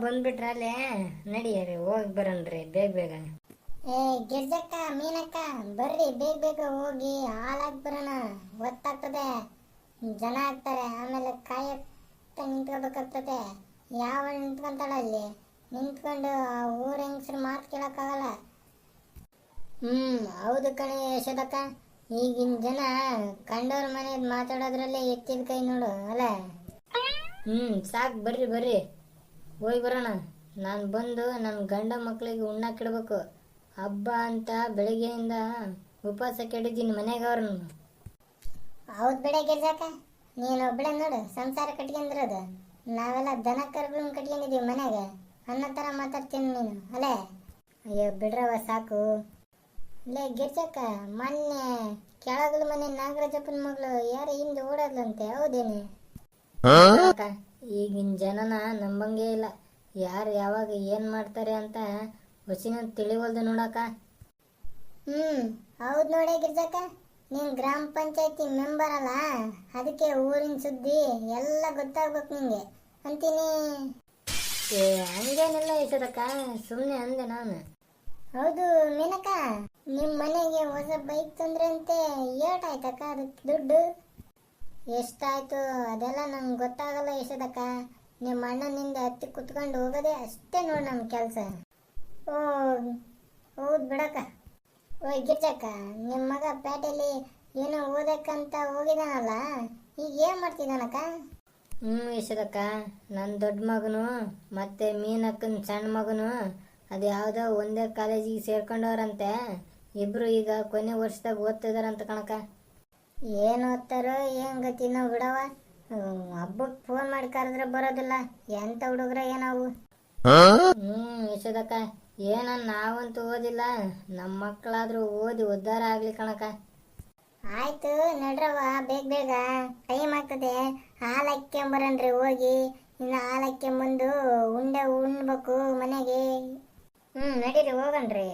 ಬಂದ್ಬಿಟ್ರಲ್ಲೇ ನಡಿಯರಿ ಹೋಗಿ ಬರೋಣ್ರಿ ಬೇಗ ಬೇಗ. ಏ ಗಿರ್ಜಕ್ಕ ಮೀನಕ್ಕ ಬರ್ರಿ ಬೇಗ ಬೇಗ ಹೋಗಿ ಹಾಲಾಕ್ ಬರೋಣ. ಗೊತ್ತಾಗ್ತದೆ ಜನ ಆಗ್ತಾರೆ, ಆಮೇಲೆ ಕಾಯಕ್ಕ ನಿಂತ್ಕೋಬೇಕಾಗ್ತದೆ. ಯಾವ ನಿಂತ್ಕೊಂತಾಳ ಅಲ್ಲಿ ನಿಂತ್ಕೊಂಡು ಆ ಊರ ಹೆಂಗಸ್ರ ಮಾತು ಕೇಳಕ್ಕಾಗಲ್ಲ. ಹೌದು ಕಣೆ ಯಶೋದಕ್ಕ, ಈಗಿನ ಜನ ಕಂಡವ್ರ ಮನೆ ಮಾತಾಡೋದ್ರಲ್ಲೇ ಎತ್ತಿದ ಕೈ ನೋಡು ಅಲ್ಲ. ಸಾಕು ಬರ್ರಿ ಬರ್ರಿ ಹೋಗಿ ಬರೋಣ. ನಾನು ಬಂದು ನನ್ನ ಗಂಡ ಮಕ್ಕಳಿಗೆ ಉಣ್ಣಾಕಿಡ್ಬೇಕು. ಹಬ್ಬ ಅಂತ ಬೆಳಿಗ್ಗೆಯಿಂದ ಉಪವಾಸ ಕೆಡಿದ್ದೀನಿ ಮನೆಗೆ ಅವ್ರನ್ನ. ಹೌದು ಬಿಡ ಗಿರ್ಜಕ್ಕ, ನೀನು ಒಬ್ಬಳೆ ನೋಡು ಸಂಸಾರ ಕಟ್ಕೊಂಡಿರೋದು. ನಾವೆಲ್ಲ ದನ ಕರುಗಳನ್ನ ಕಟ್ಕೊಂಡಿದೀವಿ ಮನೆಗೆ. ಅನ್ನೋ ಥರ ಮಾತಾಡ್ತೀನಿ ನೀನು ಅಲ್ಲೇ. ಅಯ್ಯೋ ಬಿಡ್ರವ ಸಾಕು. ಲೇ ಗಿರ್ಜಕ್ಕ, ಮೊನ್ನೆ ಕೆಳಗಲ ಮನೆ ನಾಗರಾಜಪ್ಪನ ಮಗಳು ಯಾರು ಹಿಂದೆ ಓಡೋದ್ಲಂತೆ, ಹೌದೇನೆ? ಈಗಿನ ಜನನ ನಂಬಂಗೇ ಇಲ್ಲ. ಯಾರು ಯಾವಾಗ ಏನು ಮಾಡ್ತಾರೆ ಅಂತ ಹೊಸಿನ ತಿಳಿವಲ್ದು ನೋಡಕ್ಕ. ಹೌದು ನೋಡೇ ಗಿರ್ಜಕ್ಕ, ನೀನು ಗ್ರಾಮ ಪಂಚಾಯತಿ ಮೆಂಬರ್ ಅಲ್ಲ, ಅದಕ್ಕೆ ಊರಿನ ಸುದ್ದಿ ಎಲ್ಲ ಗೊತ್ತಾಗ್ಬೇಕು ನಿಂಗೆ ಅಂತೀನಿ. ಹಂಗೇನಿಲ್ಲ ಯಶೋದಕ್ಕ, ಸುಮ್ಮನೆ ಅಂದೆ ನಾನು. ಹೌದು ಮೀನಕ್ಕ, ನಿಮ್ಮ ಮನೆಗೆ ಹೊಸ ಬೈಕ್ ತಂದ್ರೆ ಅಂತೆ, ಏಟಾಯ್ತಕ್ಕ ಅದಕ್ಕೆ ದುಡ್ಡು? ಎಷ್ಟಾಯ್ತು ಅದೆಲ್ಲ ನಂಗೆ ಗೊತ್ತಾಗಲ್ಲ ಯಶೋದಕ್ಕ. ನಿಮ್ಮ ಅಣ್ಣನಿಂದ ಹತ್ತಿ ಕುತ್ಕೊಂಡು ಹೋಗೋದೇ ಅಷ್ಟೇ ನೋಡಿ ನಮ್ಮ ಕೆಲಸ. ಓ ಹೌದು ಬಿಡಕ್ಕ. ಓಯ್ ಗಿರ್ಜಕ್ಕ, ನಿಮ್ಮ ಮಗ ಪೇಟೆಯಲ್ಲಿ ಏನೋ ಓದಕ್ಕಂತ ಹೋಗಿದಾನಲ್ಲ, ಈಗ ಏನು ಮಾಡ್ತಿದ್ದಾನಕ್ಕ? ಯಶೋದಕ್ಕ, ನನ್ನ ದೊಡ್ಡ ಮಗನು ಮತ್ತೆ ಮೀನಕ್ಕನ ಸಣ್ಣ ಮಗನು ಅದು ಯಾವುದೋ ಒಂದೇ ಕಾಲೇಜಿಗೆ ಸೇರ್ಕೊಂಡವ್ರಂತೆ. ಇಬ್ರು ಈಗ ಕೊನೆ ವರ್ಷದಾಗ ಓದ್ತಿದಾರಂತ ಕಣಕ. ಏನು ಓದ್ತಾರೋ ಏನು ಗತಿನೋ ಬಿಡವ. ಹಬ್ಬಕ್ಕೆ ಫೋನ್ ಮಾಡಿ ಕರೆದ್ರೆ ಬರೋದಿಲ್ಲ, ಎಂತ ಹುಡುಗ್ರ ಏನವು. ಯಶೋದಕ್ಕ, ನಾವಂತೂ ಓದಿಲ್ಲ, ನಮ್ಮ ಮಕ್ಕಳಾದ್ರೂ ಓದಿ ಉದ್ಧಾರ ಆಗ್ಲಿ ಕಣಕ. ಆಯ್ತು ನಡ್ರವ, ಬೇಗ ಬೇಗ ಟೈಮ್ ಆಗ್ತದೆ. ಹಾಲು ಹಾಕ್ಕೊಂಬರನ್ರಿ ಹೋಗಿ. ಇನ್ನು ಹಾಲು ಹಾಕ್ಕೊಂಬಂದು ಉಂಡೆ ಉಣ್ಬೇಕು ಮನೆಗೆ. ನಡೀರಿ ಹೋಗಣ್ರಿ.